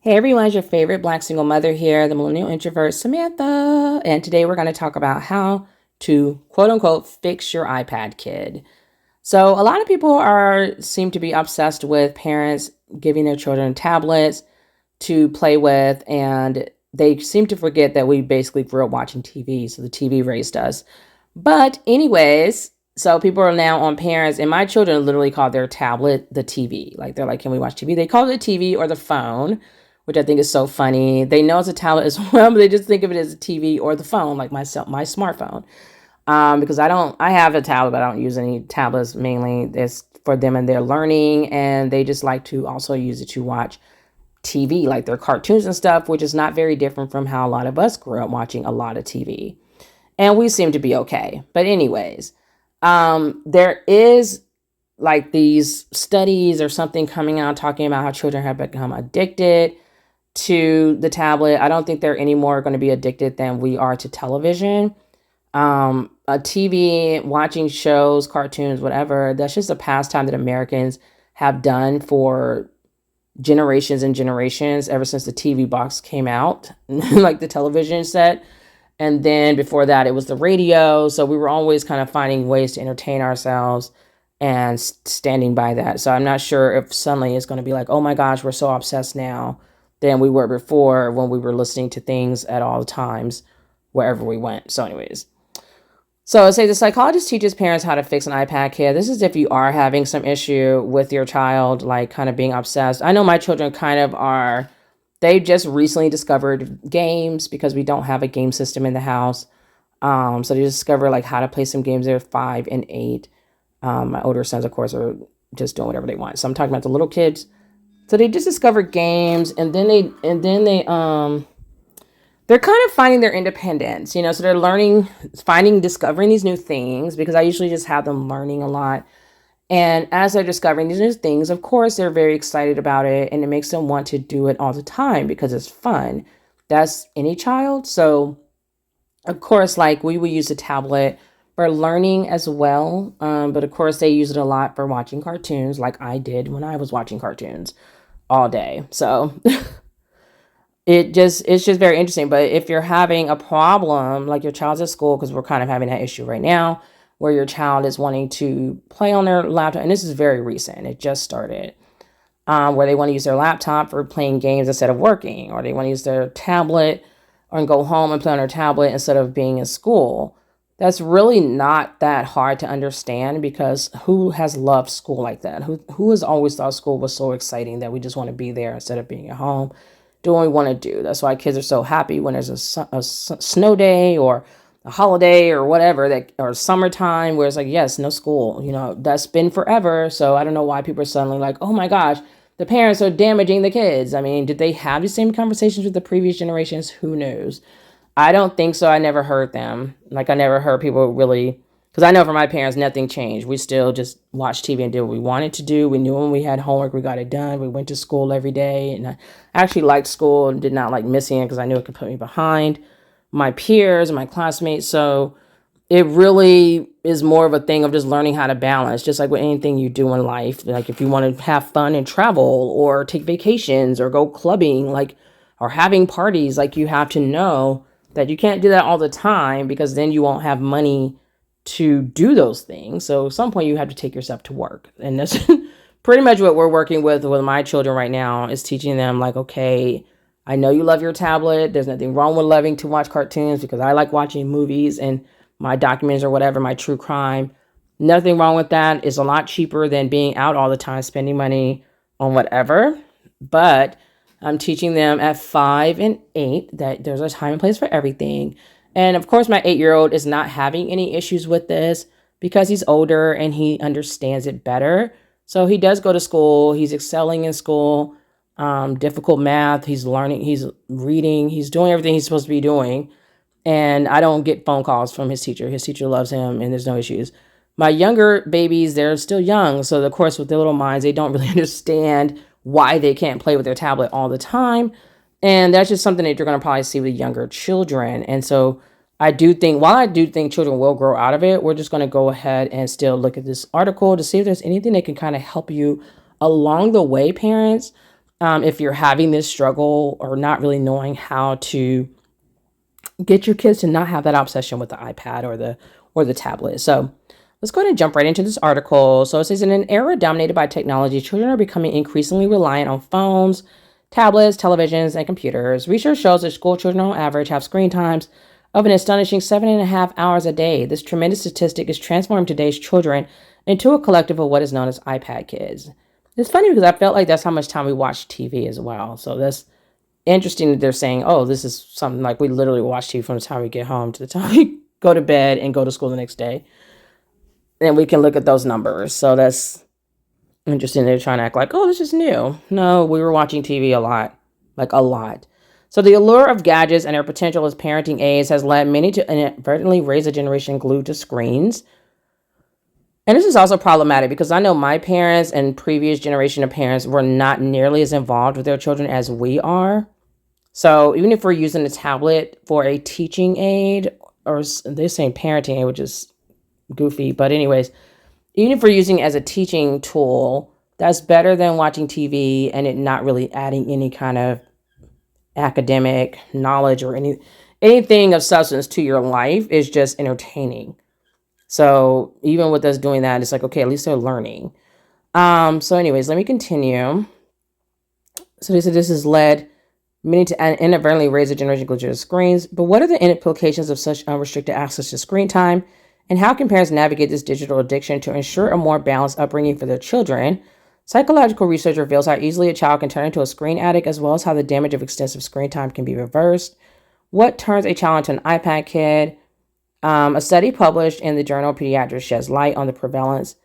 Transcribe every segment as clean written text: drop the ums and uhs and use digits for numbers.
Hey everyone, it's your favorite Black single mother here, the millennial introvert Samantha. And today we're going to talk about how to quote unquote fix your iPad kid. So a lot of people seem to be obsessed with parents giving their children tablets to play with, and they seem to forget that we basically grew up watching TV, so the TV raised us. But anyways, so people are now on parents, and my children literally call their tablet the TV. Like they're like, "Can we watch TV?" They call it the TV or the phone, which I think is so funny. They know it's a tablet as well, but they just think of it as a TV or the phone, like my smartphone. Because I have a tablet, but I don't use any tablets. Mainly, it's for them and their learning, and they just like to also use it to watch TV, like their cartoons and stuff, which is not very different from how a lot of us grew up watching a lot of TV. And we seem to be okay. But anyways, there is like these studies or something coming out talking about how children have become addicted to the tablet. I don't think they're any more going to be addicted than we are to television. A TV, watching shows, cartoons, whatever, that's just a pastime that Americans have done for generations and generations ever since the TV box came out, like the television set. And then before that, it was the radio. So we were always kind of finding ways to entertain ourselves and standing by that. So I'm not sure if suddenly it's going to be like, oh my gosh, we're so obsessed now than we were before when we were listening to things at all times, wherever we went. So anyways, so I say the psychologist teaches parents how to fix an iPad kid. This is if you are having some issue with your child, like kind of being obsessed. I know my children kind of are. They just recently discovered games because we don't have a game system in the house. So they discovered like how to play some games. They're 5 and 8. My older sons, of course, are just doing whatever they want. So I'm talking about the little kids. So they just discovered games, and then they're kind of finding their independence, so they're learning, discovering these new things, because I usually just have them learning a lot. And as they're discovering these new things, of course, they're very excited about it, and it makes them want to do it all the time because it's fun. That's any child. So, of course, like we would use a tablet for learning as well. But of course, they use it a lot for watching cartoons, like I did when I was watching cartoons all day. So it's just very interesting. But if you're having a problem, like your child's at school, because we're kind of having that issue right now, where your child is wanting to play on their laptop, and this is very recent, it just started, where they want to use their laptop for playing games instead of working, or they want to use their tablet and go home and play on their tablet instead of being in school. That's really not that hard to understand, because who has loved school like that? Who has always thought school was so exciting that we just want to be there instead of being at home doing what we want to do? That's why kids are so happy when there's a snow day or a holiday or whatever, that or summertime, where it's like, yes, no school, that's been forever. So I don't know why people are suddenly like, oh my gosh, the parents are damaging the kids. I mean, did they have the same conversations with the previous generations? Who knows? I don't think so. I never heard them. Like, I never heard people really, because I know for my parents, nothing changed. We still just watched TV and did what we wanted to do. We knew when we had homework, we got it done. We went to school every day, and I actually liked school and did not like missing it because I knew it could put me behind my peers and my classmates. So it really is more of a thing of just learning how to balance, just like with anything you do in life. Like if you want to have fun and travel or take vacations or go clubbing, like, or having parties, like you have to know that you can't do that all the time, because then you won't have money to do those things. So at some point you have to take yourself to work. And that's pretty much what we're working with my children right now, is teaching them like, okay, I know you love your tablet. There's nothing wrong with loving to watch cartoons, because I like watching movies and my documents or whatever, my true crime. Nothing wrong with that. It's a lot cheaper than being out all the time spending money on whatever. But I'm teaching them at 5 and 8 that there's a time and place for everything. And of course, my 8-year-old is not having any issues with this because he's older and he understands it better. So he does go to school. He's excelling in school. Difficult math. He's learning, he's reading, he's doing everything he's supposed to be doing. And I don't get phone calls from his teacher. His teacher loves him and there's no issues. My younger babies, they're still young. So of course, with their little minds, they don't really understand why they can't play with their tablet all the time. And that's just something that you're going to probably see with younger children. And so while I do think children will grow out of it, we're just going to go ahead and still look at this article to see if there's anything that can kind of help you along the way, parents. If you're having this struggle or not really knowing how to get your kids to not have that obsession with the iPad or the tablet. So let's go ahead and jump right into this article. So it says, in an era dominated by technology, children are becoming increasingly reliant on phones, tablets, televisions, and computers. Research shows that school children on average have screen times of an astonishing 7.5 hours a day. This tremendous statistic is transforming today's children into a collective of what is known as iPad kids. It's funny because I felt like that's how much time we watch TV as well. So that's interesting that they're saying, oh, this is something like we literally watch TV from the time we get home to the time we go to bed and go to school the next day. And we can look at those numbers. So that's interesting. They're trying to act like, oh, this is new. No, we were watching TV a lot, like a lot. So the allure of gadgets and their potential as parenting aids has led many to inadvertently raise a generation glued to screens. And this is also problematic because I know my parents and previous generation of parents were not nearly as involved with their children as we are. So even if we're using a tablet for a teaching aid, or they're saying parenting aid, which is goofy, but anyways, even if we're using it as a teaching tool, that's better than watching TV and it not really adding any kind of academic knowledge or anything of substance to your life. Is just entertaining. So even with us doing that, it's like, okay, at least they're learning. So anyways, let me continue. So they said this has led many to inadvertently raise a generation glued to screens. But what are the implications of such unrestricted access to screen time? And how can parents navigate this digital addiction to ensure a more balanced upbringing for their children? Psychological research reveals how easily a child can turn into a screen addict, as well as how the damage of extensive screen time can be reversed. What turns a child into an iPad kid? A study published in the journal Pediatrics sheds light on the prevalence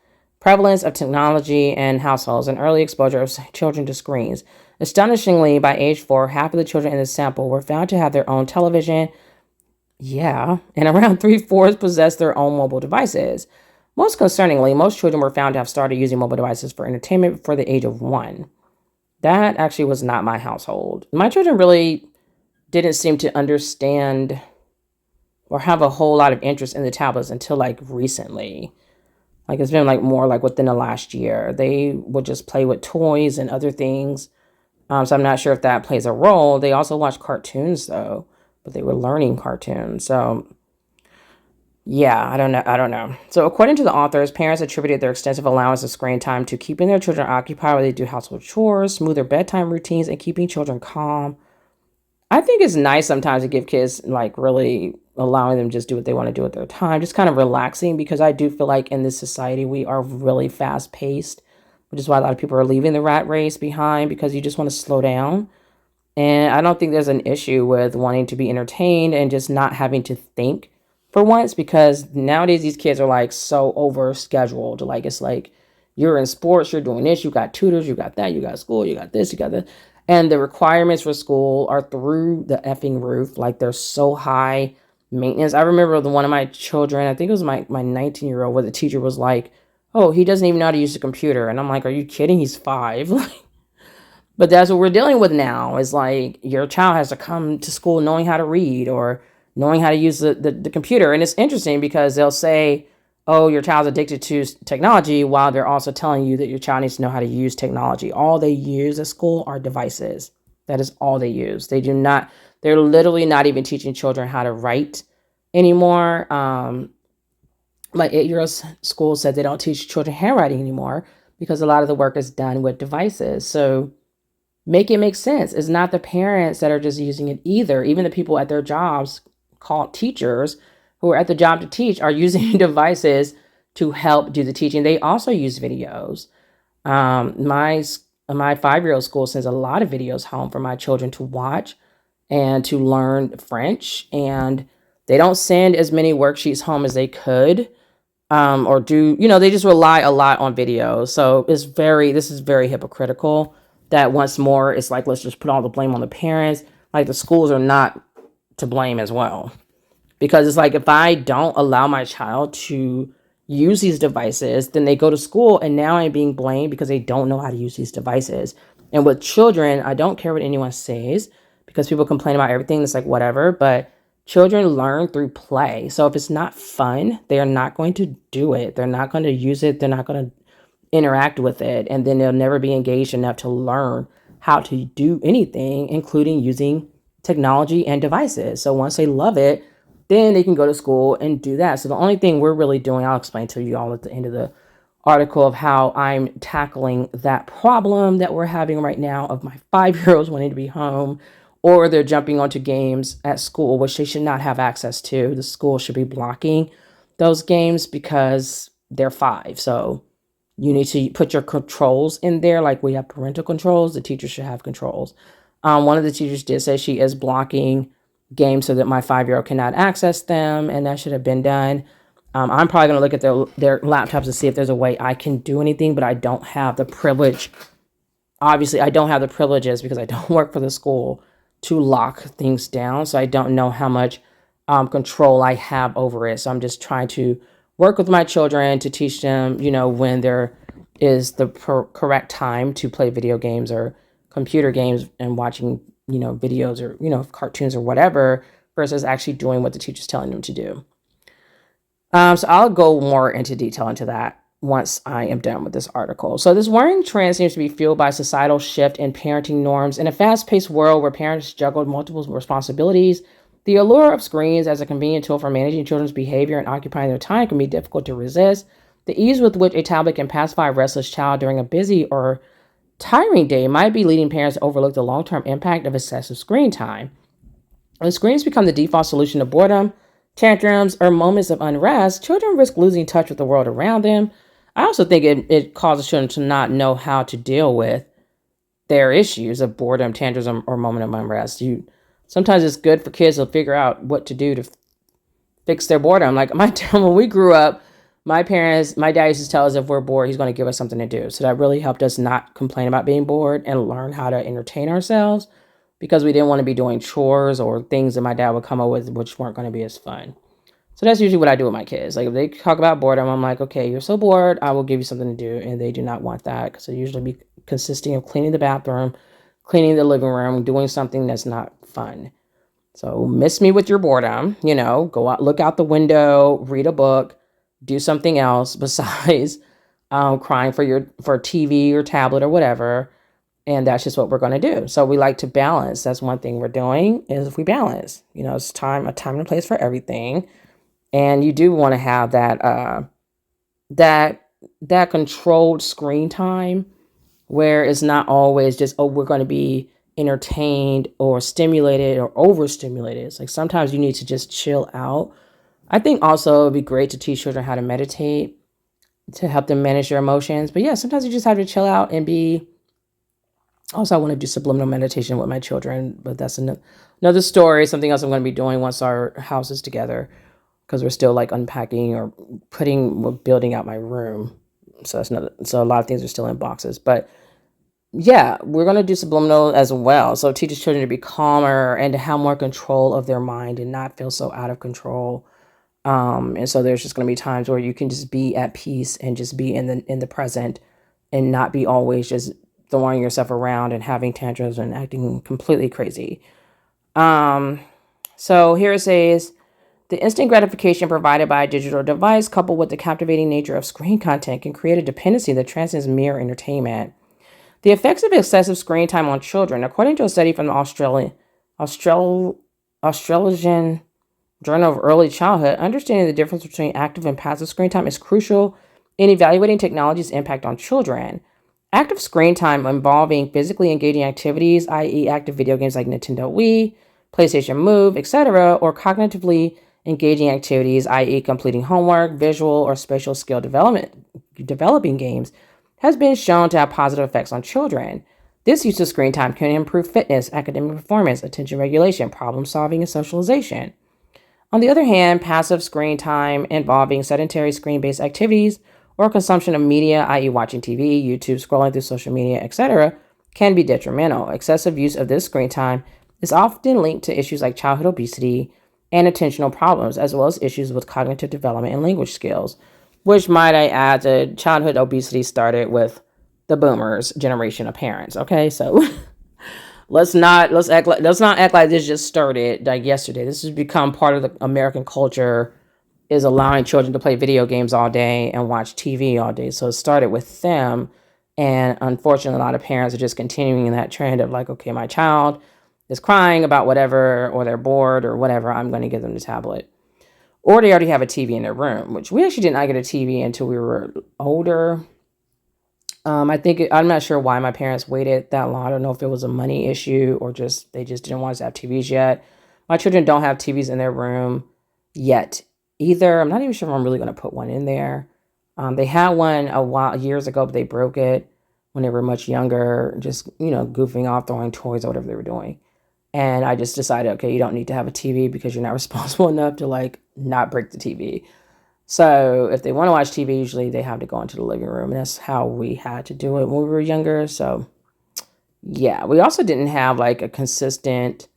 of technology in households and early exposure of children to screens. Astonishingly, by age 4, half of the children in the sample were found to have their own television. Yeah, and around 3/4 possessed their own mobile devices. Most concerningly, most children were found to have started using mobile devices for entertainment before the age of 1. That actually was not my household. My children really didn't seem to understand or have a whole lot of interest in the tablets until like recently. Like it's been like more like within the last year. They would just play with toys and other things. So I'm not sure if that plays a role. They also watch cartoons though, but they were learning cartoons. So yeah, I don't know. So according to the authors, parents attributed their extensive allowance of screen time to keeping their children occupied while they do household chores, smoother bedtime routines, and keeping children calm. I think it's nice sometimes to give kids like really allowing them just do what they want to do with their time, just kind of relaxing, because I do feel like in this society we are really fast paced, which is why a lot of people are leaving the rat race behind because you just want to slow down. And I don't think there's an issue with wanting to be entertained and just not having to think for once, because nowadays these kids are like so over scheduled. Like it's like you're in sports, you're doing this, you got tutors, you got that, you got school, you got this, you got that. And the requirements for school are through the effing roof. Like they're so high maintenance. I remember one of my children, I think it was my 19-year-old, where the teacher was like, oh, he doesn't even know how to use the computer. And I'm like, are you kidding? He's 5. But that's what we're dealing with now, is like your child has to come to school knowing how to read or knowing how to use the computer. And it's interesting because they'll say, oh, your child's addicted to technology, while they're also telling you that your child needs to know how to use technology. All they use at school are devices. That is all they use. They're literally not even teaching children how to write anymore. My 8-year-old school said they don't teach children handwriting anymore because a lot of the work is done with devices. So make it make sense. It's not the parents that are just using it either. Even the people at their jobs called teachers who are at the job to teach are using devices to help do the teaching. They also use videos. My 5-year-old school sends a lot of videos home for my children to watch and to learn French. And they don't send as many worksheets home as they could, or do, they just rely a lot on videos. So this is very hypocritical that once more, it's like, let's just put all the blame on the parents. Like the schools are not to blame as well. Because it's like, if I don't allow my child to use these devices, then they go to school and now I'm being blamed because they don't know how to use these devices. And with children, I don't care what anyone says, because people complain about everything. It's like, whatever, but children learn through play. So if it's not fun, they are not going to do it. They're not going to use it. They're not going to interact with it. And then they'll never be engaged enough to learn how to do anything, including using technology and devices. So once they love it, then they can go to school and do that. So the only thing we're really doing, I'll explain to you all at the end of the article of how I'm tackling that problem that we're having right now of my 5-year-olds wanting to be home, or they're jumping onto games at school, which they should not have access to. The school should be blocking those games because they're 5. So you need to put your controls in there. Like we have parental controls, the teacher should have controls. One of the teachers did say she is blocking games so that my 5-year-old cannot access them, and that should have been done. I'm probably going to look at their laptops to see if there's a way I can do anything, but I don't have the privilege. Obviously, I don't have the privileges because I don't work for the school to lock things down. So I don't know how much control I have over it. So I'm just trying to work with my children to teach them, when there is the correct time to play video games or computer games and watching, videos or, cartoons or whatever, versus actually doing what the teacher's telling them to do. So I'll go more into detail into that once I am done with this article. So this worrying trend seems to be fueled by societal shift in parenting norms. In a fast-paced world where parents juggle multiple responsibilities, the allure of screens as a convenient tool for managing children's behavior and occupying their time can be difficult to resist. The ease with which a tablet can pacify a restless child during a busy or tiring day might be leading parents to overlook the long-term impact of excessive screen time. When screens become the default solution to boredom, tantrums, or moments of unrest, children risk losing touch with the world around them. I also think it causes children to not know how to deal with their issues of boredom, tantrums, or moment of unrest. Sometimes it's good for kids to figure out what to do to fix their boredom. Like when we grew up, my dad used to tell us if we're bored, he's going to give us something to do. So that really helped us not complain about being bored and learn how to entertain ourselves, because we didn't want to be doing chores or things that my dad would come up with which weren't going to be as fun. So that's usually what I do with my kids. Like if they talk about boredom, I'm like, okay, you're so bored, I will give you something to do. And they do not want that, because it usually be consisting of cleaning the bathroom, cleaning the living room, doing something that's not fun. So miss me with your boredom, go out, look out the window, read a book, do something else besides crying for TV or tablet or whatever. And that's just what we're going to do. So we like to balance. That's one thing we're doing is if we balance, it's a time and place for everything. And you do want to have that controlled screen time where it's not always just, we're going to be entertained or stimulated or overstimulated. It's like sometimes you need to just chill out. I think also it'd be great to teach children how to meditate to help them manage their emotions. But yeah, sometimes you just have to chill out and be. Also, I want to do subliminal meditation with my children, but that's another story, something else I'm going to be doing once our house is together, because we're still like unpacking or building out my room. So so a lot of things are still in boxes, but yeah, we're going to do subliminal as well. So it teaches children to be calmer and to have more control of their mind and not feel so out of control. And so there's just going to be times where you can just be at peace and just be in the present and not be always just throwing yourself around and having tantrums and acting completely crazy. So here it says, the instant gratification provided by a digital device coupled with the captivating nature of screen content can create a dependency that transcends mere entertainment. The effects of excessive screen time on children, according to a study from the Australasian Journal of Early Childhood, understanding the difference between active and passive screen time is crucial in evaluating technology's impact on children. Active screen time involving physically engaging activities, i.e. active video games like Nintendo Wii, PlayStation Move, etc., or cognitively engaging activities, i.e. completing homework, visual or spatial skill developing games, has been shown to have positive effects on children. This use of screen time can improve fitness, academic performance, attention regulation, problem solving, and socialization. On the other hand, passive screen time involving sedentary screen-based activities or consumption of media, i.e. watching TV, YouTube, scrolling through social media, etc., can be detrimental. Excessive use of this screen time is often linked to issues like childhood obesity and attentional problems, as well as issues with cognitive development and language skills, which, might I add, the childhood obesity started with the boomers generation of parents. Okay, so let's not act like this just started like yesterday. This has become part of the American culture, is allowing children to play video games all day and watch TV all day. So it started with them, And unfortunately, a lot of parents are just continuing in that trend of like, okay, my child is crying about whatever, or they're bored or whatever, I'm going to give them the tablet. Or they already have a TV in their room, which we actually did not get a TV until we were older. I'm not sure why my parents waited that long. I don't know if it was a money issue or just they just didn't want us to have TVs yet. My children don't have TVs in their room yet either. I'm not even sure if I'm really going to put one in there. They had one years ago, but they broke it when they were much younger, just, goofing off, throwing toys or whatever they were doing. And I just decided, okay, you don't need to have a TV because you're not responsible enough to like not break the TV. So if they want to watch TV, usually they have to go into the living room. And that's how we had to do it when we were younger. So yeah, we also didn't have like a consistent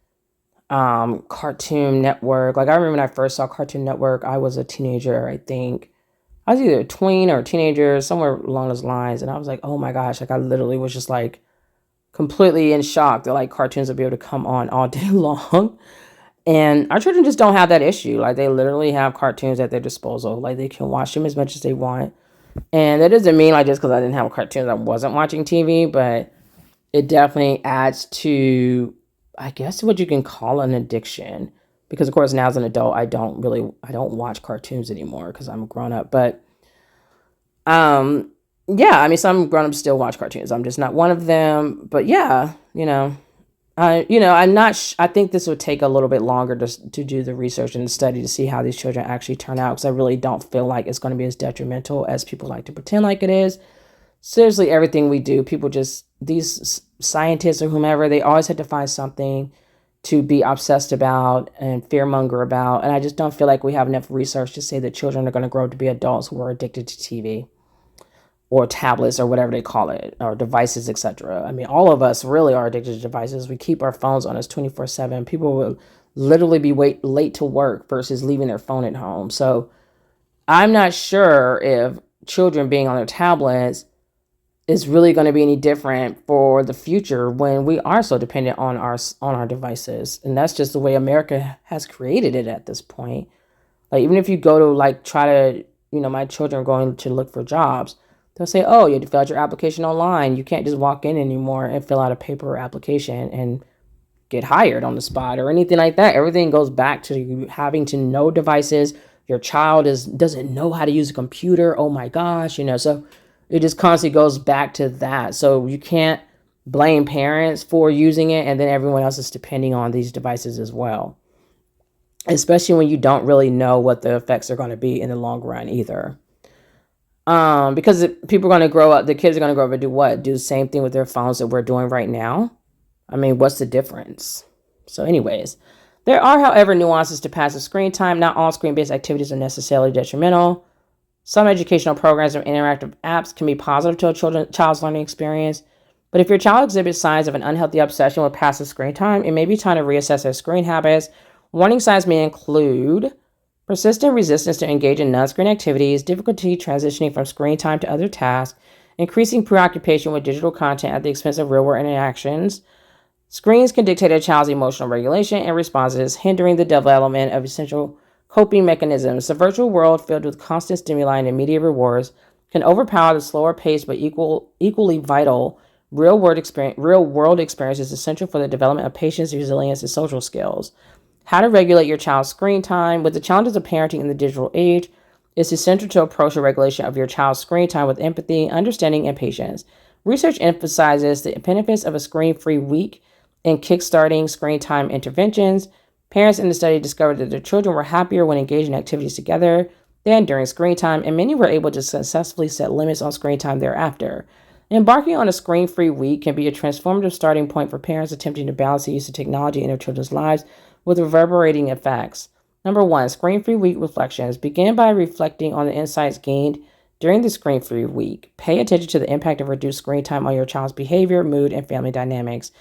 Cartoon Network. Like I remember when I first saw Cartoon Network, I was a teenager, I think. I was either a tween or a teenager, somewhere along those lines. And I was like, oh my gosh, like I literally was just like completely in shock that like cartoons would be able to come on all day long. And our children just don't have that issue. Like they literally have cartoons at their disposal. Like they can watch them as much as they want. And that doesn't mean like just because I didn't have cartoons, I wasn't watching TV, but it definitely adds to, I guess, what you can call an addiction. Because of course now as an adult, I don't watch cartoons anymore because I'm a grown up. But yeah, I mean some grown ups still watch cartoons. I'm just not one of them. But yeah, I'm not. I think this would take a little bit longer to do the research and the study to see how these children actually turn out. Because I really don't feel like it's going to be as detrimental as people like to pretend like it is. Seriously, everything we do, people just these scientists or whomever, they always have to find something to be obsessed about and fearmonger about. And I just don't feel like we have enough research to say that children are going to grow up to be adults who are addicted to TV or tablets or whatever they call it, or devices, etc. I mean, all of us really are addicted to devices. We keep our phones on us 24/7. People will literally be late to work versus leaving their phone at home. So I'm not sure if children being on their tablets is really going to be any different for the future when we are so dependent on our devices. And that's just the way America has created it at this point. Like even if you go to like try to, my children are going to look for jobs, they'll say, oh, you have to fill out your application online. You can't just walk in anymore and fill out a paper application and get hired on the spot or anything like that. Everything goes back to you having to know devices. Your child doesn't know how to use a computer. Oh my gosh, so it just constantly goes back to that. So you can't blame parents for using it, and then everyone else is depending on these devices as well. Especially when you don't really know what the effects are going to be in the long run either. Because people are going to grow up, the kids are going to grow up and do what? Do the same thing with their phones that we're doing right now? I mean, what's the difference? So anyways, there are, however, nuances to passive screen time. Not all screen-based activities are necessarily detrimental. Some educational programs or interactive apps can be positive to a child's learning experience. But if your child exhibits signs of an unhealthy obsession with passive screen time, it may be time to reassess their screen habits. Warning signs may include persistent resistance to engage in non-screen activities, difficulty transitioning from screen time to other tasks, increasing preoccupation with digital content at the expense of real-world interactions. Screens can dictate a child's emotional regulation and responses, hindering the development of essential coping mechanisms. The virtual world, filled with constant stimuli and immediate rewards, can overpower the slower paced but equally vital real-world experiences essential for the development of patience, resilience, and social skills. How to regulate your child's screen time. With the challenges of parenting in the digital age, it's essential to approach the regulation of your child's screen time with empathy, understanding, and patience. Research emphasizes the benefits of a screen-free week in kickstarting screen time interventions. Parents in the study discovered that their children were happier when engaged in activities together than during screen time, and many were able to successfully set limits on screen time thereafter. Embarking on a screen-free week can be a transformative starting point for parents attempting to balance the use of technology in their children's lives with reverberating effects. Number 1, screen-free week reflections. Begin by reflecting on the insights gained during the screen-free week. Pay attention to the impact of reduced screen time on your child's behavior, mood, and family dynamics.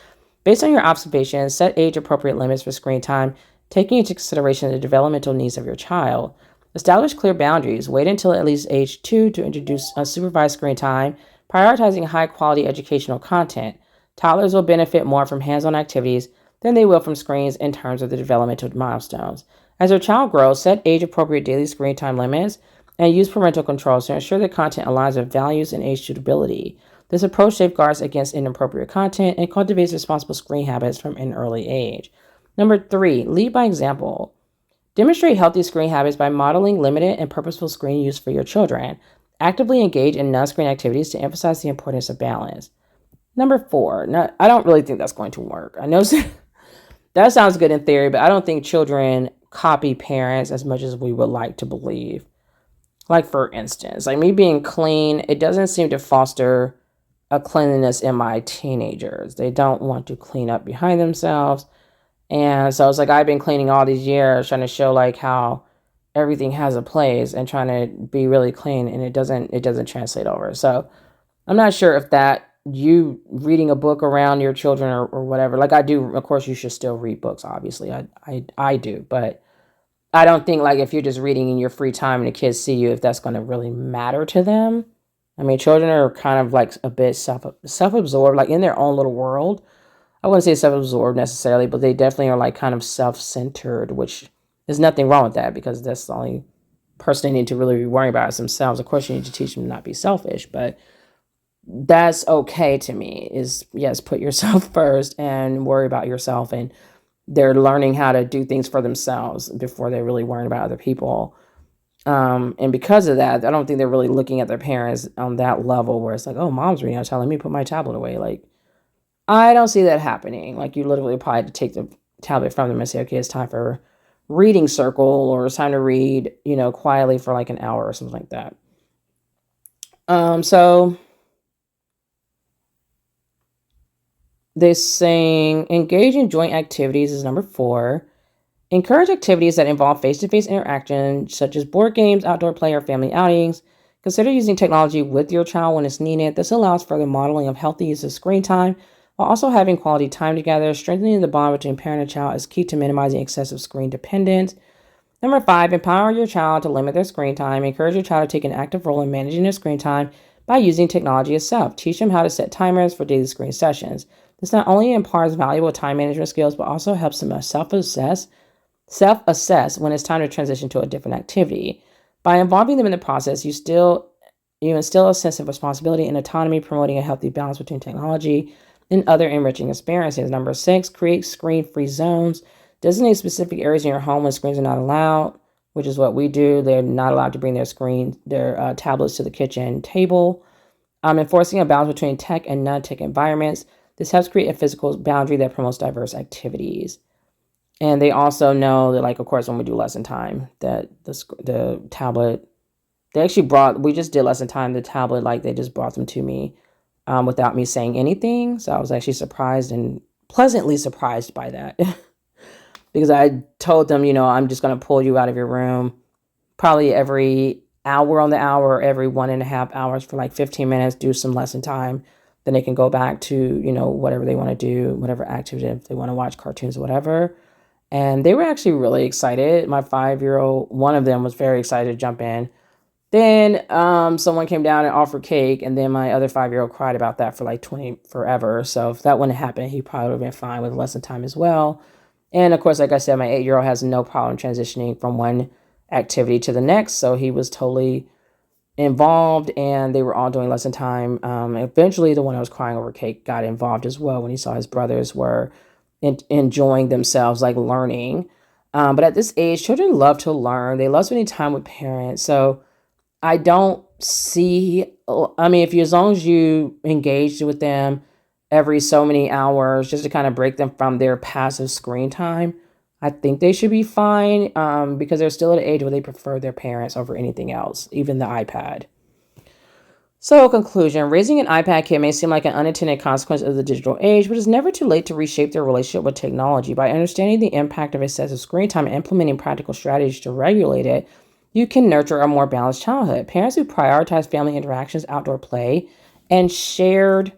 Based on your observations, set age-appropriate limits for screen time, taking into consideration the developmental needs of your child. Establish clear boundaries. Wait until at least age 2 to introduce unsupervised screen time, prioritizing high-quality educational content. Toddlers will benefit more from hands-on activities than they will from screens in terms of the developmental milestones. As your child grows, set age-appropriate daily screen time limits and use parental controls to ensure that content aligns with values and age suitability. This approach safeguards against inappropriate content and cultivates responsible screen habits from an early age. Number 3, lead by example. Demonstrate healthy screen habits by modeling limited and purposeful screen use for your children. Actively engage in non-screen activities to emphasize the importance of balance. Number 4, I don't really think that's going to work. I know that sounds good in theory, but I don't think children copy parents as much as we would like to believe. Like, for instance, like me being clean, it doesn't seem to foster a cleanliness in my teenagers. They don't want to clean up behind themselves. And so it's like I've been cleaning all these years, trying to show like how everything has a place and trying to be really clean, and it doesn't translate over. So I'm not sure if that you reading a book around your children or whatever. Like I do, of course you should still read books, obviously. I do, but I don't think like if you're just reading in your free time and the kids see you, if that's going to really matter to them. I mean, children are kind of like a bit self-absorbed, like in their own little world. I wouldn't say self-absorbed necessarily, but they definitely are like kind of self-centered, which there's nothing wrong with that because that's the only person they need to really be worrying about is themselves. Of course, you need to teach them to not be selfish, but that's okay to me is, yes, put yourself first and worry about yourself. And they're learning how to do things for themselves before they're really worrying about other people. And because of that, I don't think they're really looking at their parents on that level where it's like, oh, mom's reading, I'm telling me put my tablet away. Like, I don't see that happening. Like, you literally probably have to take the tablet from them and say, okay, it's time for reading circle, or it's time to read, quietly for like an hour or something like that. So they're saying engage in joint activities is number 4. Encourage activities that involve face-to-face interaction, such as board games, outdoor play, or family outings. Consider using technology with your child when it's needed. This allows for the modeling of healthy use of screen time, while also having quality time together. Strengthening the bond between parent and child is key to minimizing excessive screen dependence. Number 5, empower your child to limit their screen time. Encourage your child to take an active role in managing their screen time by using technology itself. Teach them how to set timers for daily screen sessions. This not only imparts valuable time management skills, but also helps them self-assess when it's time to transition to a different activity. By involving them in the process, you instill a sense of responsibility and autonomy, promoting a healthy balance between technology and other enriching experiences. Number 6, create screen-free zones. Designate specific areas in your home when screens are not allowed, which is what we do. They're not allowed to bring their tablets to the kitchen table. Enforcing a balance between tech and non-tech environments. This helps create a physical boundary that promotes diverse activities. And they also know that, like, of course, when we do lesson time, that the tablet, we just did lesson time, the tablet, like, they just brought them to me without me saying anything. So I was actually surprised and pleasantly surprised by that. Because I told them, I'm just going to pull you out of your room probably every hour on the hour, every 1.5 hours for like 15 minutes, do some lesson time. Then they can go back to, whatever they want to do, whatever activity, if they want to watch cartoons or whatever. And they were actually really excited. My 5-year-old, one of them was very excited to jump in. Then someone came down and offered cake, and then my other 5-year-old cried about that for like forever. So if that wouldn't happen, he probably would have been fine with lesson time as well. And of course, like I said, my 8-year-old has no problem transitioning from one activity to the next. So he was totally involved, and they were all doing lesson time. Eventually, the one that was crying over cake got involved as well when he saw his brothers were enjoying themselves, like learning. But at this age, children love to learn. They love spending time with parents. So I don't see, as long as you engage with them every so many hours, just to kind of break them from their passive screen time, I think they should be fine, because they're still at an age where they prefer their parents over anything else, even the iPad. So, conclusion, raising an iPad kid may seem like an unintended consequence of the digital age, but it's never too late to reshape their relationship with technology. By understanding the impact of excessive screen time and implementing practical strategies to regulate it, you can nurture a more balanced childhood. Parents who prioritize family interactions, outdoor play, and shared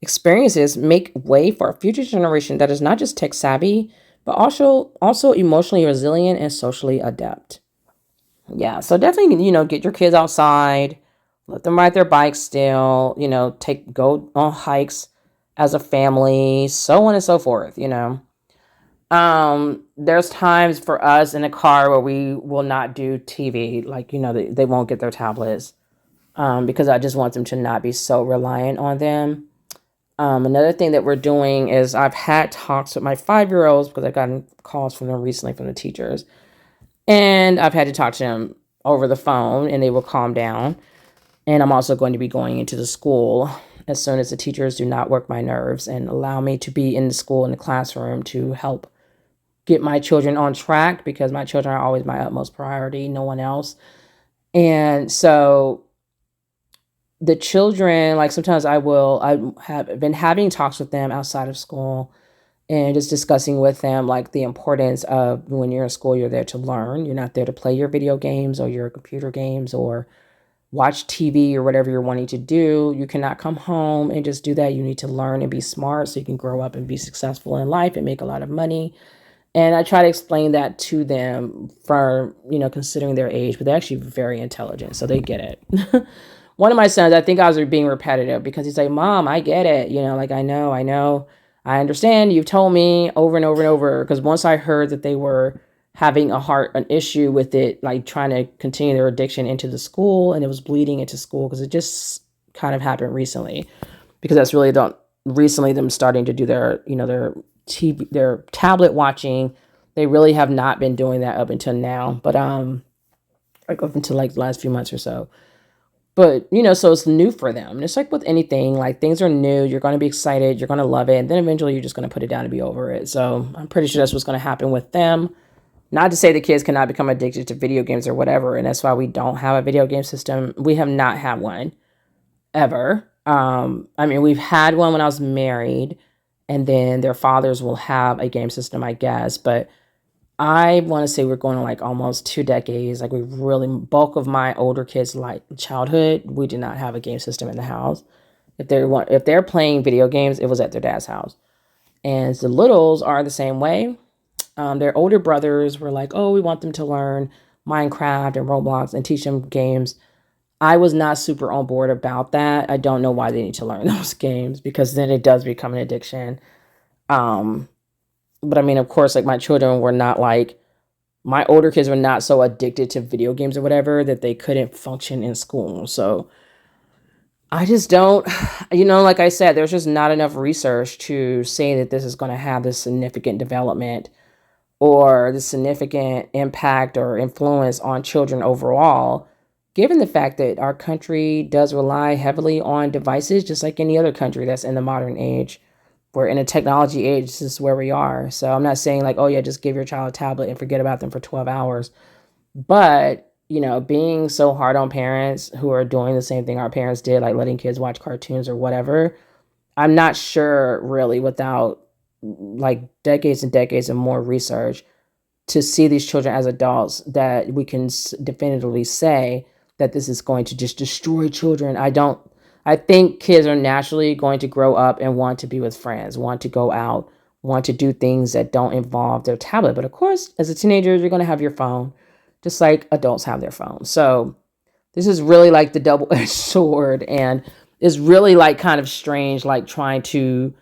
experiences make way for a future generation that is not just tech savvy, but also emotionally resilient and socially adept. Yeah, so definitely, get your kids outside, let them ride their bikes still, go on hikes as a family, so on and so forth, There's times for us in the car where we will not do TV, like, they won't get their tablets. because I just want them to not be so reliant on them. Another thing that we're doing is I've had talks with my 5-year-olds because I've gotten calls from them recently from the teachers. And I've had to talk to them over the phone and they will calm down. And I'm also going to be going into the school as soon as the teachers do not work my nerves and allow me to be in the school, in the classroom, to help get my children on track, because my children are always my utmost priority, no one else. And so the children, like sometimes I have been having talks with them outside of school and just discussing with them like the importance of when you're in school, you're there to learn. You're not there to play your video games or your computer games or watch TV or whatever you're wanting to do. You cannot come home and just do that. You need to learn and be smart so you can grow up and be successful in life and make a lot of money. And I try to explain that to them for, considering their age, but they're actually very intelligent, so they get it. One of my sons, I think I was being repetitive because he's like, Mom, I get it. Like, I know, I understand. You've told me over and over and over. Because once I heard that they were having an issue with it, like trying to continue their addiction into the school, and it was bleeding into school, because it just kind of happened recently, because that's really recently them starting to do their, their TV, their tablet watching. They really have not been doing that up until now, but like up until like the last few months or so. But, so it's new for them. It's like with anything, like things are new. You're going to be excited. You're going to love it. And then eventually you're just going to put it down and be over it. So I'm pretty sure that's what's going to happen with them. Not to say the kids cannot become addicted to video games or whatever. And that's why we don't have a video game system. We have not had one ever. We've had one when I was married, and then their fathers will have a game system, I guess. But I want to say we're going on like almost 2 decades. Like, we really, bulk of my older kids' like childhood, we did not have a game system in the house. If they're playing video games, it was at their dad's house. And the littles are the same way. Their older brothers were like, oh, we want them to learn Minecraft and Roblox and teach them games. I was not super on board about that. I don't know why they need to learn those games, because then it does become an addiction. But of course, like, my children were not like, my older kids were not so addicted to video games or whatever that they couldn't function in school. So I just don't, like I said, there's just not enough research to say that this is going to have this significant development or the significant impact or influence on children overall, given the fact that our country does rely heavily on devices, just like any other country that's in the modern age. We're in a technology age. This is where we are. So I'm not saying like, oh yeah, just give your child a tablet and forget about them for 12 hours. But, being so hard on parents who are doing the same thing our parents did, like letting kids watch cartoons or whatever, I'm not sure really, without like decades and decades and more research, to see these children as adults, that we can definitively say that this is going to just destroy children. I think kids are naturally going to grow up and want to be with friends, want to go out, want to do things that don't involve their tablet. But of course, as a teenager, you're going to have your phone, just like adults have their phone. So this is really like the double-edged sword, and it's really like kind of strange, like trying to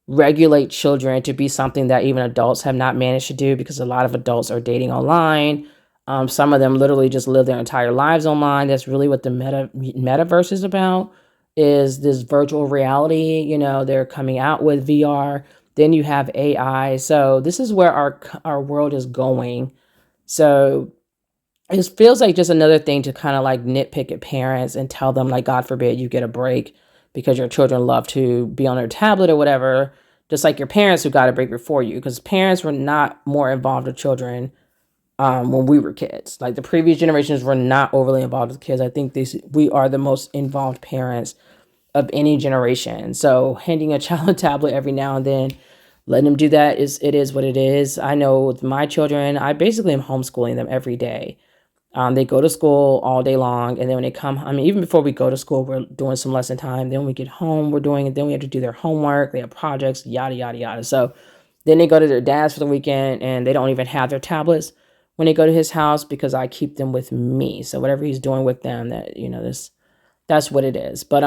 regulate children to be something that even adults have not managed to do, because a lot of adults are dating online. Some of them literally just live their entire lives online. That's really what the metaverse is about, is this virtual reality. They're coming out with VR. Then you have AI. So this is where our world is going. So it feels like just another thing to kind of like nitpick at parents and tell them, like, God forbid you get a break because your children love to be on their tablet or whatever, just like your parents who got a break before you, because parents were not more involved with children when we were kids. Like, the previous generations were not overly involved with kids. I think we are the most involved parents of any generation. So handing a child a tablet every now and then, letting them do that, it is what it is. I know with my children, I basically am homeschooling them every day. They go to school all day long, and then when they come, even before we go to school, we're doing some lesson time. Then when we get home, we're doing it. Then we have to do their homework. They have projects, yada, yada, yada. So then they go to their dad's for the weekend, and they don't even have their tablets when they go to his house, because I keep them with me. So whatever he's doing with them, that's what it is. But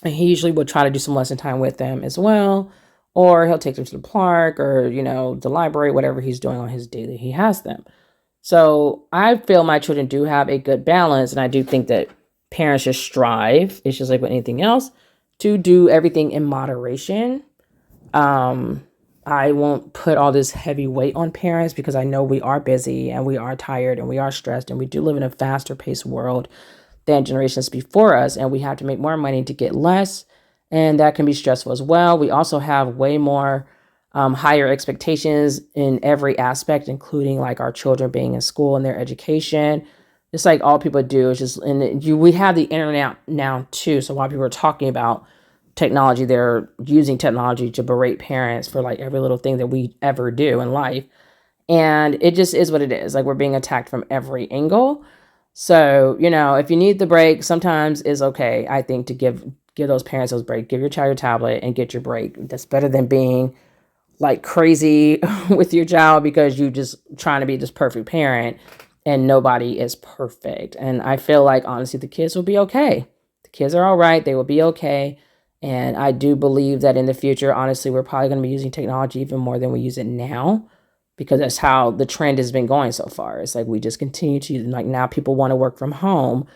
he usually will try to do some lesson time with them as well, or he'll take them to the park or, the library, whatever he's doing on his day that he has them. So I feel my children do have a good balance, and I do think that parents should strive, it's just like with anything else, to do everything in moderation. I won't put all this heavy weight on parents because I know we are busy and we are tired and we are stressed and we do live in a faster paced world than generations before us, and we have to make more money to get less, and that can be stressful as well. We also have way more higher expectations in every aspect, including like our children being in school and their education. It's like all people do is just, and we have the internet now too. So while people are talking about technology, they're using technology to berate parents for like every little thing that we ever do in life. And it just is what it is. Like we're being attacked from every angle. So, if you need the break, sometimes it's okay, I think, to give those parents those break. Give your child your tablet and get your break. That's better than being like crazy with your child because you just trying to be this perfect parent, and nobody is perfect. And I feel like honestly the kids will be okay. The kids are all right. They will be okay. And I do believe that in the future, honestly, we're probably going to be using technology even more than we use it now, because that's how the trend has been going so far. It's like we just continue to use, like now people want to work from home.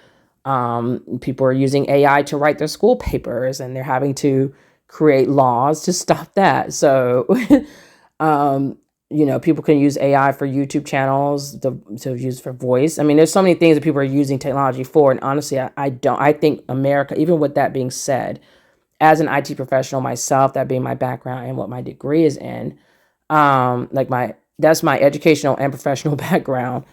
People are using AI to write their school papers, and they're having to create laws to stop that. So, people can use AI for YouTube channels to use for voice. I mean, there's so many things that people are using technology for. And honestly, I think America, even with that being said, as an IT professional myself, that being my background and what my degree is in, that's my educational and professional background.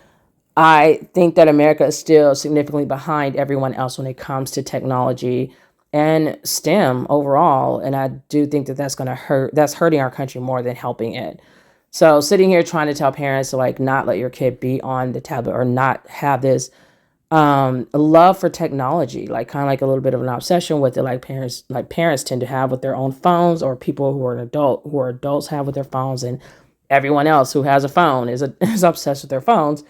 I think that America is still significantly behind everyone else when it comes to technology and STEM overall. And I do think that that's hurting our country more than helping it. So sitting here trying to tell parents to like not let your kid be on the tablet or not have this love for technology, like kind of like a little bit of an obsession with it, like parents tend to have with their own phones, or people who are adults have with their phones, and everyone else who has a phone is obsessed with their phones.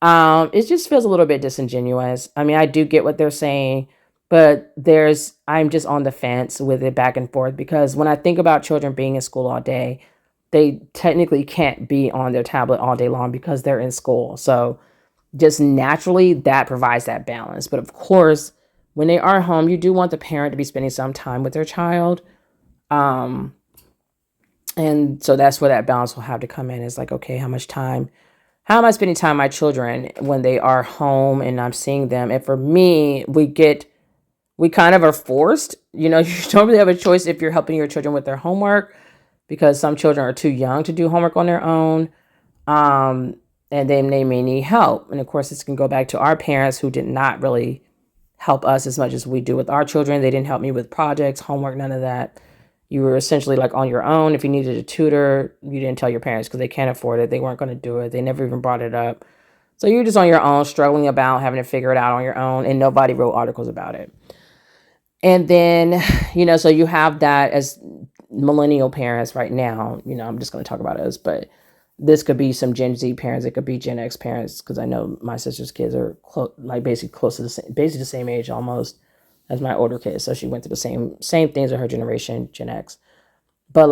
It just feels a little bit disingenuous. I mean, I do get what they're saying, but I'm just on the fence with it back and forth, because when I think about children being in school all day, they technically can't be on their tablet all day long because they're in school. So just naturally that provides that balance. But of course, when they are home, you do want the parent to be spending some time with their child. And so that's where that balance will have to come in. It's like, okay, how am I spending time with my children when they are home and I'm seeing them? And for me, we kind of are forced, you don't really have a choice if you're helping your children with their homework, because some children are too young to do homework on their own. And then they may need help. And of course, this can go back to our parents who did not really help us as much as we do with our children. They didn't help me with projects, homework, none of that. You were essentially like on your own. If you needed a tutor, you didn't tell your parents because they can't afford it. They weren't going to do it. They never even brought it up. So you're just on your own, struggling about having to figure it out on your own, and nobody wrote articles about it. And then, so you have that as millennial parents right now. I'm just going to talk about us, but this could be some Gen Z parents. It could be Gen X parents, because I know my sister's kids are basically close to basically the same age almost as my older kids. So she went through the same things with her generation, Gen X. But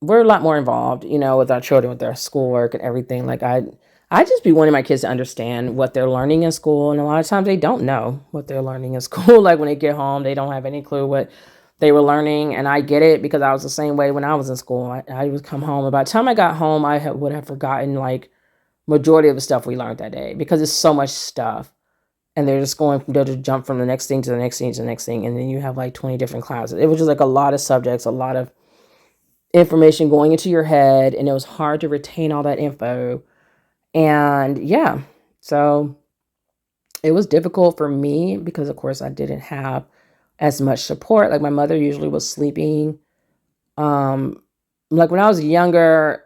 we're a lot more involved, with our children, with their schoolwork and everything. Like I just be wanting my kids to understand what they're learning in school, and a lot of times they don't know what they're learning in school. Like when they get home, they don't have any clue what they were learning. And I get it, because I was the same way when I was in school. I would come home, and by the time I got home, would have forgotten like majority of the stuff we learned that day, because it's so much stuff, and they'll just jump from the next thing to the next thing to the next thing, and then you have like 20 different classes. It was just like a lot of subjects, a lot of information going into your head, and it was hard to retain all that info. And yeah, so it was difficult for me because of course I didn't have as much support. Like my mother usually was sleeping. Like when I was younger,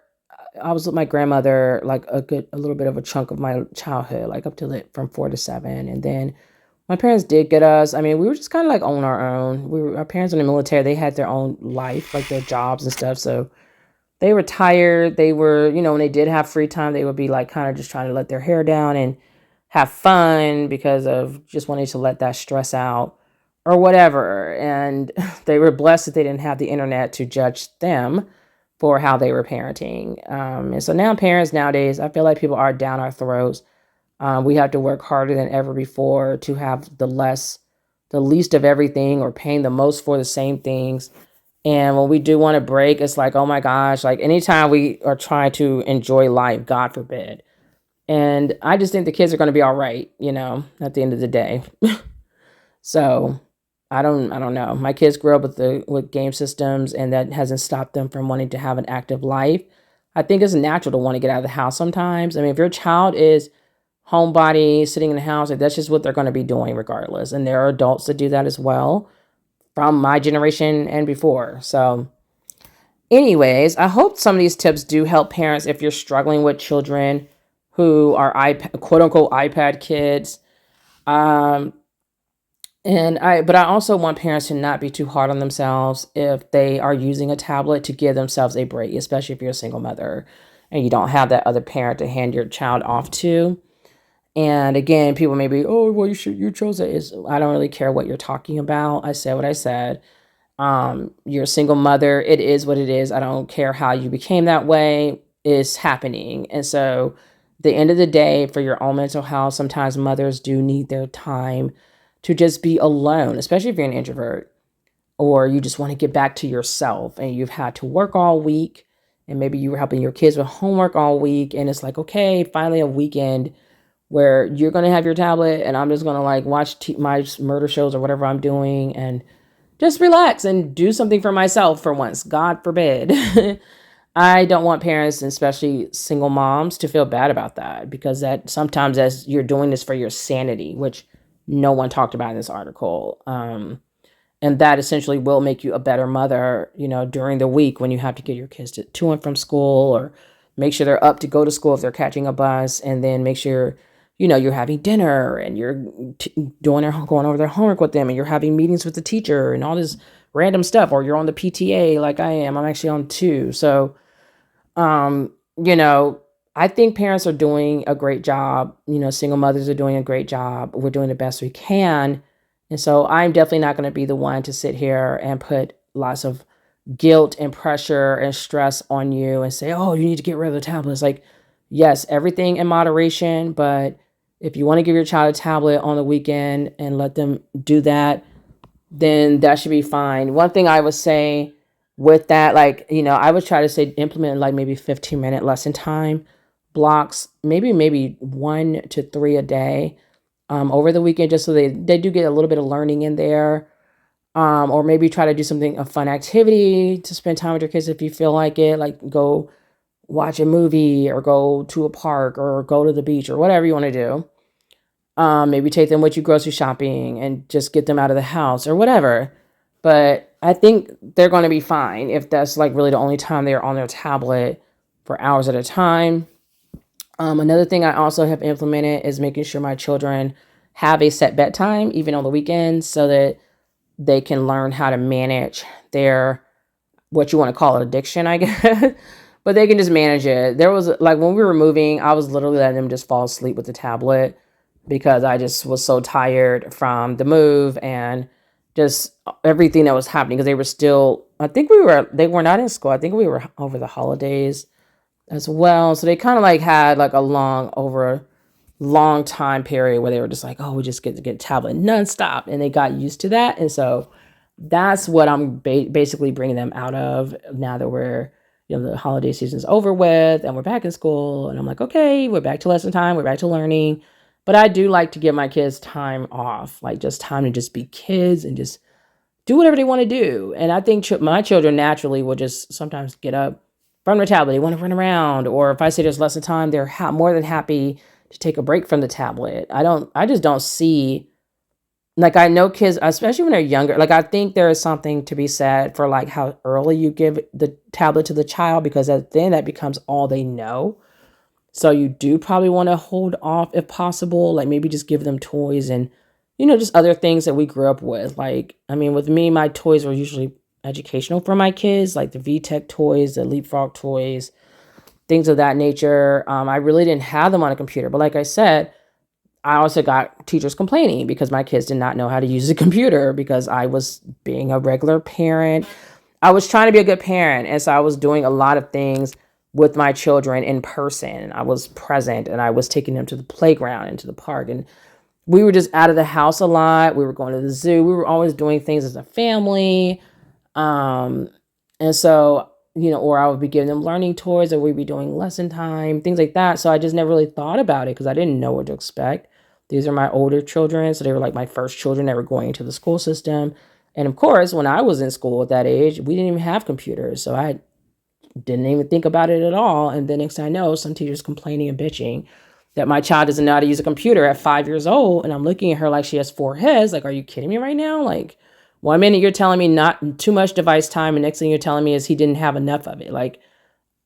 I was with my grandmother like a little bit of a chunk of my childhood, like up to from 4 to 7. And then my parents did get us. I mean, we were just kind of like on our own. Our parents in the military, they had their own life, like their jobs and stuff. So they were tired. They were, when they did have free time, they would be like kind of just trying to let their hair down and have fun because of just wanting to let that stress out or whatever. And they were blessed that they didn't have the internet to judge them for how they were parenting. And so now parents nowadays, I feel like people are down our throats We have to work harder than ever before to have the least of everything, or paying the most for the same things. And when we do want to break, it's like, oh my gosh, like anytime we are trying to enjoy life, God forbid. And I just think the kids are going to be all right, at the end of the day. So I don't know. My kids grew up with game systems, and that hasn't stopped them from wanting to have an active life. I think it's natural to want to get out of the house sometimes. I mean, if your child is homebody, sitting in the house, like, that's just what they're going to be doing regardless. And there are adults that do that as well, from my generation and before. So anyways, I hope some of these tips do help parents if you're struggling with children who are iPad, quote unquote iPad kids. Um, but I also want parents to not be too hard on themselves if they are using a tablet, to give themselves a break, especially if you're a single mother and you don't have that other parent to hand your child off to. And again, people may be, oh, well, you chose it. I don't really care what you're talking about. I said what I said. You're a single mother. It is what it is. I don't care how you became that way. It's happening. And so, the end of the day, for your own mental health, sometimes mothers do need their time to just be alone, especially if you're an introvert, or you just want to get back to yourself and you've had to work all week, and maybe you were helping your kids with homework all week, and it's like, okay, finally a weekend where you're going to have your tablet and I'm just going to like watch my murder shows or whatever I'm doing, and just relax and do something for myself for once. God forbid. I don't want parents, especially single moms, to feel bad about that, because that sometimes, as you're doing this for your sanity, which no one talked about in this article. And that essentially will make you a better mother, during the week when you have to get your kids to and from school, or make sure they're up to go to school if they're catching a bus, and then make sure, you're having dinner and you're going over their homework with them, and you're having meetings with the teacher and all this random stuff, or you're on the PTA like I am. I'm actually on two. So, um, you know, I think parents are doing a great job. Single mothers are doing a great job. We're doing the best we can. And so I'm definitely not going to be the one to sit here and put lots of guilt and pressure and stress on you and say, oh, you need to get rid of the tablets. Like, yes, everything in moderation. But if you want to give your child a tablet on the weekend and let them do that, then that should be fine. One thing I would say with that, like, I would try to say implement like maybe 15-minute lesson time blocks, maybe 1 to 3 a day, over the weekend, just so they do get a little bit of learning in there. Or maybe try to do a fun activity to spend time with your kids if you feel like it, like go watch a movie or go to a park or go to the beach or whatever you want to do. Maybe take them with you grocery shopping and just get them out of the house or whatever. But I think they're going to be fine if that's like really the only time they're on their tablet for hours at a time. Another thing I also have implemented is making sure my children have a set bedtime, even on the weekends, so that they can learn how to manage their, what you want to call it, addiction, I guess. But they can just manage it. There was like, when we were moving, I was literally letting them just fall asleep with the tablet, because I just was so tired from the move and just everything that was happening. Because they were still, they were not in school. I think we were over the holidays as well. So they kind of like had like a long time period where they were just like, oh, we just get to get a tablet nonstop. And they got used to that. And so that's what I'm basically bringing them out of now that the holiday season's over with and we're back in school. And I'm like, okay, we're back to lesson time. We're back to learning. But I do like to give my kids time off, like just time to just be kids and just do whatever they want to do. And I think my children naturally will just sometimes get up from their tablet. They want to run around. Or if I say there's lesson time, they're more than happy to take a break from the tablet. I just don't see, like, I know kids, especially when they're younger, like, I think there is something to be said for like how early you give the tablet to the child, because then that becomes all they know. So you do probably want to hold off if possible, like maybe just give them toys and, just other things that we grew up with. Like, I mean, with me, my toys were usually educational for my kids, like the VTech toys, the Leapfrog toys, things of that nature. I really didn't have them on a computer. But like I said, I also got teachers complaining because my kids did not know how to use a computer, because I was being a regular parent. I was trying to be a good parent. And so I was doing a lot of things with my children in person. I was present and I was taking them to the playground and to the park. And we were just out of the house a lot. We were going to the zoo. We were always doing things as a family. Um, and so, or I would be giving them learning tours, or we'd be doing lesson time, things like that. So I just never really thought about it because I didn't know what to expect. These are my older children. So they were like my first children that were going into the school system. And of course, when I was in school at that age, we didn't even have computers. So I didn't even think about it at all. And then next thing I know, some teacher's complaining and bitching that my child doesn't know how to use a computer at 5 years old. And I'm looking at her like she has four heads. Like, are you kidding me right now? Like, 1 minute you're telling me not too much device time, and next thing you're telling me is he didn't have enough of it. Like,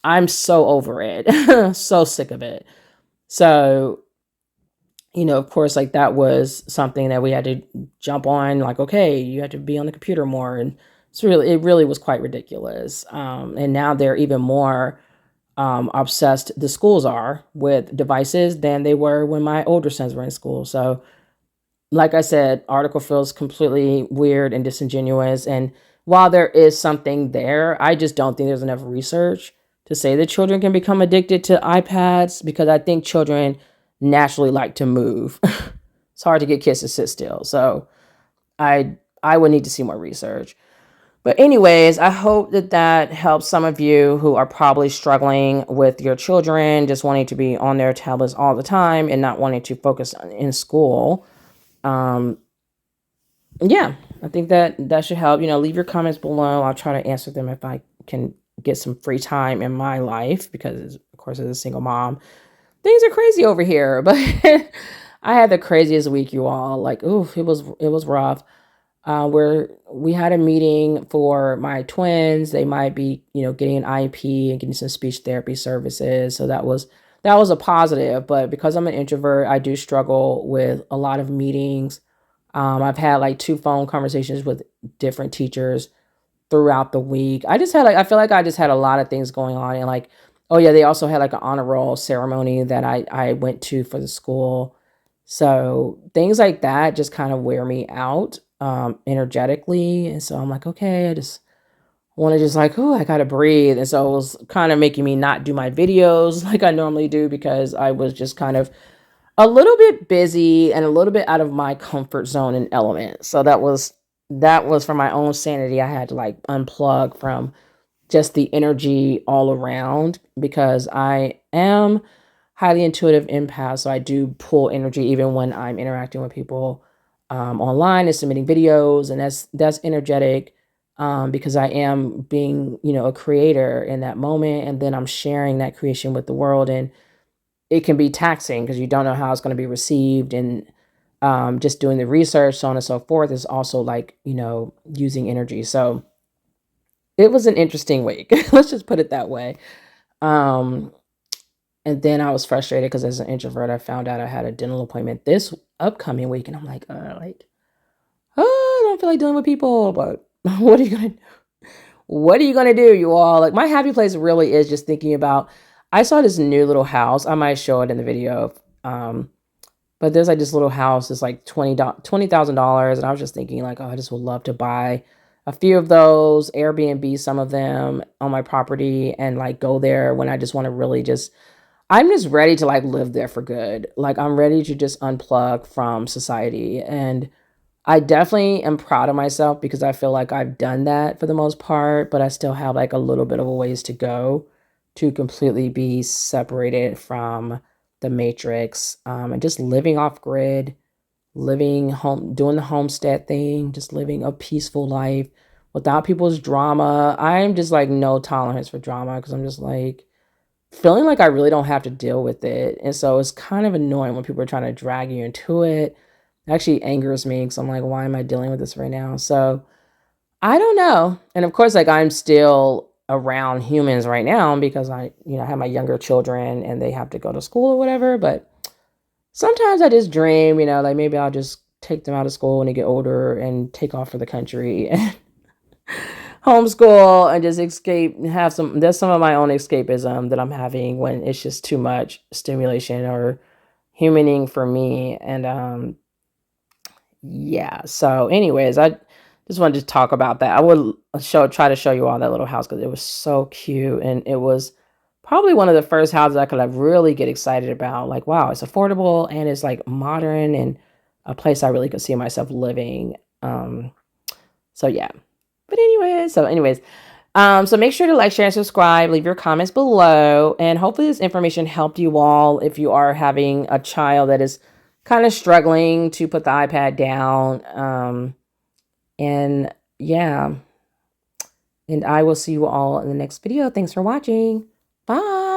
I'm so over it. So sick of it. So, of course, like that was something that we had to jump on. Like, okay, you had to be on the computer more. And it really was quite ridiculous. And now they're even more obsessed, the schools are, with devices than they were when my older sons were in school. So, like I said, article feels completely weird and disingenuous. And while there is something there, I just don't think there's enough research to say that children can become addicted to iPads, because I think children naturally like to move. It's hard to get kids to sit still. So I would need to see more research. But anyways, I hope that helps some of you who are probably struggling with your children, just wanting to be on their tablets all the time and not wanting to focus in school. Yeah, I think that should help. Leave your comments below. I'll try to answer them if I can get some free time in my life, because of course, as a single mom, things are crazy over here. But I had the craziest week, you all. Like, ooh, it was rough. Where we had a meeting for my twins. They might be, getting an IEP and getting some speech therapy services. So that was a positive. But because I'm an introvert, I do struggle with a lot of meetings. I've had like 2 phone conversations with different teachers throughout the week. I feel like I just had a lot of things going on. And like, oh yeah, they also had like an honor roll ceremony that I went to for the school. So things like that just kind of wear me out energetically. And so I'm like, okay, I just want to just like, oh, I got to breathe. And so it was kind of making me not do my videos like I normally do, because I was just kind of a little bit busy and a little bit out of my comfort zone and element. So that was for my own sanity. I had to like unplug from just the energy all around, because I am highly intuitive empath. So I do pull energy even when I'm interacting with people online and submitting videos, and that's energetic, because I am being, a creator in that moment, and then I'm sharing that creation with the world. And it can be taxing because you don't know how it's going to be received. And just doing the research, so on and so forth, is also like, using energy. So it was an interesting week. Let's just put it that way. Um, and then I was frustrated because as an introvert, I found out I had a dental appointment this upcoming week. And I'm like, oh, I don't feel like dealing with people, but what are you going to what are you going to do, you all? Like, my happy place really is just thinking about, I saw this new little house. I might show it in the video. But there's like this little house. It's like $20,000. And I was just thinking like, oh, I just would love to buy a few of those, Airbnb some of them on my property, and like go there when I just want to really I'm just ready to like live there for good. Like, I'm ready to just unplug from society. And I definitely am proud of myself because I feel like I've done that for the most part, but I still have like a little bit of a ways to go to completely be separated from the matrix, and just living off grid, living home, doing the homestead thing, just living a peaceful life without people's drama. I'm just like no tolerance for drama, because I'm just like feeling like I really don't have to deal with it. And so it's kind of annoying when people are trying to drag you into it. It actually angers me because I'm like, why am I dealing with this right now? So I don't know. And of course, like, I'm still around humans right now because I have my younger children and they have to go to school or whatever. But sometimes I just dream, like maybe I'll just take them out of school when they get older and take off for the country and homeschool and just escape, there's some of my own escapism that I'm having when it's just too much stimulation or humaning for me. And yeah. So anyways, I just wanted to talk about that. I would try to show you all that little house because it was so cute, and it was probably one of the first houses I could like really get excited about. Like, wow, it's affordable and it's like modern and a place I really could see myself living. So yeah. But anyways, so make sure to like, share, and subscribe. Leave your comments below. And hopefully this information helped you all if you are having a child that is kind of struggling to put the iPad down. And yeah. And I will see you all in the next video. Thanks for watching. Bye.